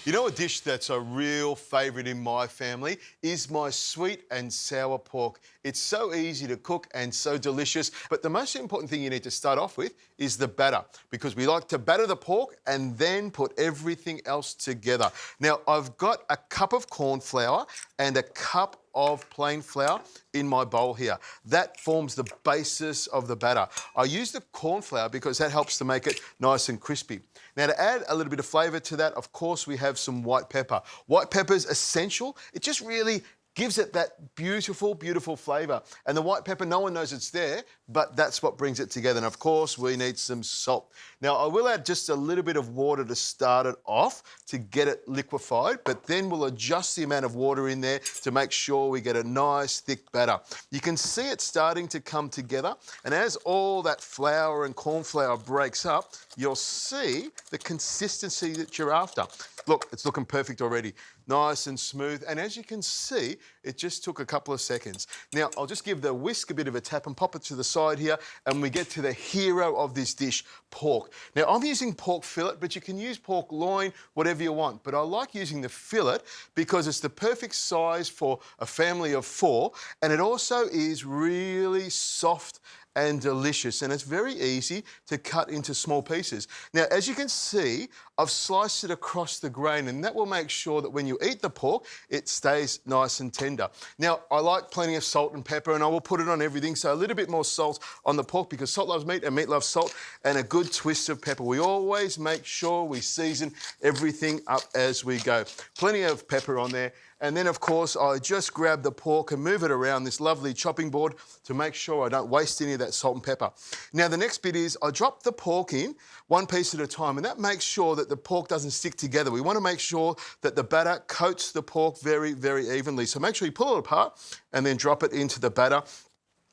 You know, a dish that's a real favourite in my family is my sweet and sour pork. It's so easy to cook and so delicious, but the most important thing you need to start off with is the batter, because we like to batter the pork and then put everything else together. Now, I've got a cup of corn flour and a cup of plain flour in my bowl here. That forms the basis of the batter. I use the corn flour because that helps to make it nice and crispy. Now, to add a little bit of flavour to that, of course, we have some white pepper. White pepper is essential. It just really gives it that beautiful, beautiful flavour. And the white pepper, no one knows it's there, but that's what brings it together. And of course, we need some salt. Now, I will add just a little bit of water to start it off to get it liquefied, but then we'll adjust the amount of water in there to make sure we get a nice, thick batter. You can see it starting to come together, and as all that flour and corn flour breaks up, you'll see the consistency that you're after. Look, it's looking perfect already. Nice and smooth. And as you can see, it just took a couple of seconds. Now, I'll just give the whisk a bit of a tap and pop it to the side here, and we get to the hero of this dish, pork. Now, I'm using pork fillet, but you can use pork loin, whatever you want. But I like using the fillet because it's the perfect size for a family of 4, and it also is really soft and delicious, and it's very easy to cut into small pieces. Now, as you can see, I've sliced it across the grain, and that will make sure that when you eat the pork, it stays nice and tender. Now, I like plenty of salt and pepper, and I will put it on everything, so a little bit more salt on the pork because salt loves meat and meat loves salt, and a good twist of pepper. We always make sure we season everything up as we go. Plenty of pepper on there. And then, of course, I just grab the pork and move it around this lovely chopping board to make sure I don't waste any of that salt and pepper. Now, the next bit is I drop the pork in one piece at a time, and that makes sure that the pork doesn't stick together. We want to make sure that the batter coats the pork very, very evenly. So make sure you pull it apart and then drop it into the batter.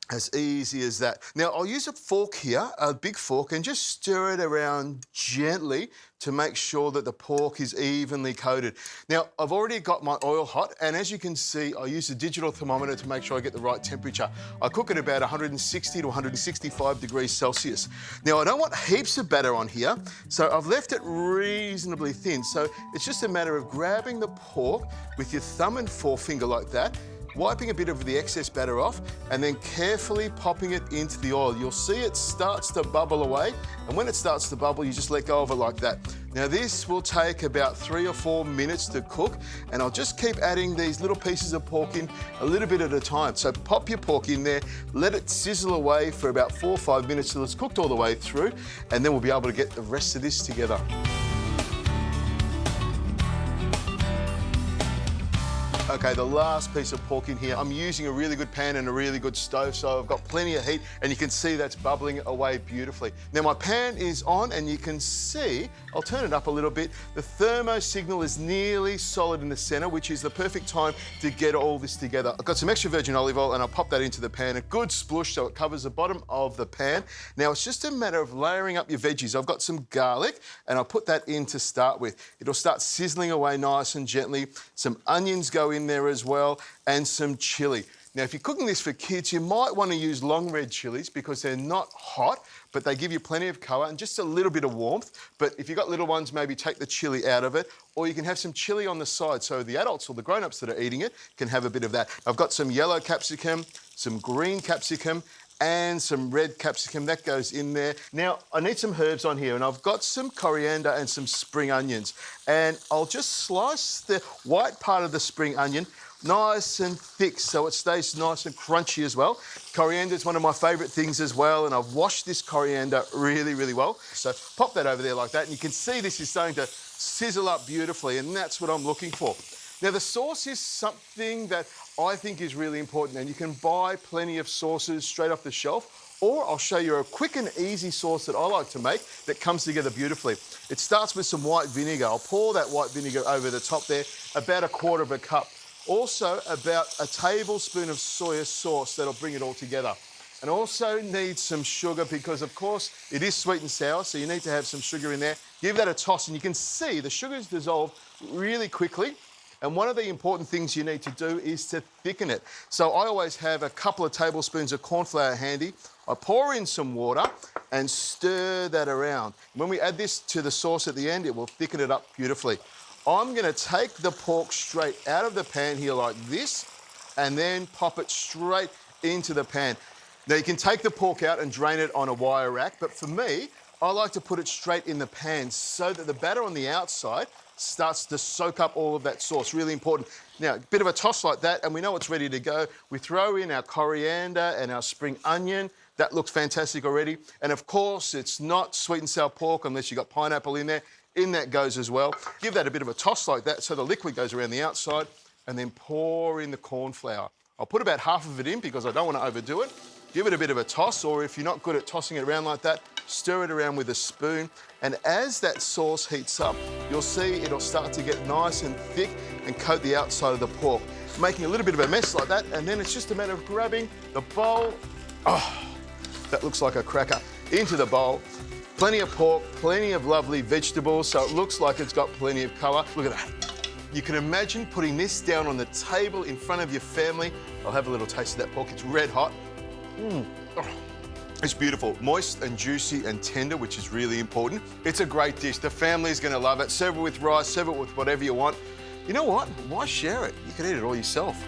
As easy as that. Now, I'll use a fork here, a big fork, and just stir it around gently to make sure that the pork is evenly coated. Now, I've already got my oil hot, and as you can see, I use a digital thermometer to make sure I get the right temperature. I cook at about 160 to 165 degrees Celsius. Now, I don't want heaps of batter on here, so I've left it reasonably thin. So it's just a matter of grabbing the pork with your thumb and forefinger like that, wiping a bit of the excess batter off, and then carefully popping it into the oil. You'll see it starts to bubble away, and when it starts to bubble, you just let go of it like that. Now, this will take about 3 or 4 minutes to cook, and I'll just keep adding these little pieces of pork in a little bit at a time. So pop your pork in there, let it sizzle away for about 4 or 5 minutes till it's cooked all the way through, and then we'll be able to get the rest of this together. Okay, the last piece of pork in here. I'm using a really good pan and a really good stove, so I've got plenty of heat, and you can see that's bubbling away beautifully. Now, my pan is on, and you can see, I'll turn it up a little bit, the thermo signal is nearly solid in the centre, which is the perfect time to get all this together. I've got some extra virgin olive oil, and I'll pop that into the pan. A good splush so it covers the bottom of the pan. Now, it's just a matter of layering up your veggies. I've got some garlic, and I'll put that in to start with. It'll start sizzling away nice and gently. Some onions go in there as well, and some chilli. Now, if you're cooking this for kids, you might want to use long red chilies because they're not hot, but they give you plenty of colour and just a little bit of warmth. But if you've got little ones, maybe take the chilli out of it, or you can have some chilli on the side so the adults or the grown-ups that are eating it can have a bit of that. I've got some yellow capsicum, some green capsicum, and some red capsicum that goes in there. Now, I need some herbs on here, and I've got some coriander and some spring onions. And I'll just slice the white part of the spring onion nice and thick so it stays nice and crunchy as well. Coriander is one of my favourite things as well, and I've washed this coriander really, really well. So pop that over there like that, and you can see this is starting to sizzle up beautifully, and that's what I'm looking for. Now, the sauce is something that I think is really important, and you can buy plenty of sauces straight off the shelf, or I'll show you a quick and easy sauce that I like to make that comes together beautifully. It starts with some white vinegar. I'll pour that white vinegar over the top there, about 1/4 cup. Also, about a tablespoon of soy sauce that'll bring it all together. And also need some sugar because, of course, it is sweet and sour, so you need to have some sugar in there. Give that a toss, and you can see the sugar's dissolved really quickly. And one of the important things you need to do is to thicken it. So I always have a couple of tablespoons of corn flour handy. I pour in some water and stir that around. When we add this to the sauce at the end, it will thicken it up beautifully. I'm gonna take the pork straight out of the pan here like this, and then pop it straight into the pan. Now you can take the pork out and drain it on a wire rack, but for me, I like to put it straight in the pan so that the batter on the outside starts to soak up all of that sauce, really important. Now, a bit of a toss like that, and we know it's ready to go. We throw in our coriander and our spring onion. That looks fantastic already. And of course, it's not sweet and sour pork unless you've got pineapple in there. In that goes as well. Give that a bit of a toss like that so the liquid goes around the outside, and then pour in the corn flour. I'll put about half of it in because I don't want to overdo it. Give it a bit of a toss, or if you're not good at tossing it around like that, stir it around with a spoon. And as that sauce heats up, you'll see it'll start to get nice and thick and coat the outside of the pork, making a little bit of a mess like that. And then it's just a matter of grabbing the bowl. Oh, that looks like a cracker. Into the bowl. Plenty of pork, plenty of lovely vegetables, so it looks like it's got plenty of colour. Look at that. You can imagine putting this down on the table in front of your family. I'll have a little taste of that pork. It's red hot. Oh, it's beautiful. Moist and juicy and tender, which is really important. It's a great dish. The family's going to love it. Serve it with rice, serve it with whatever you want. You know what? Why share it? You can eat it all yourself.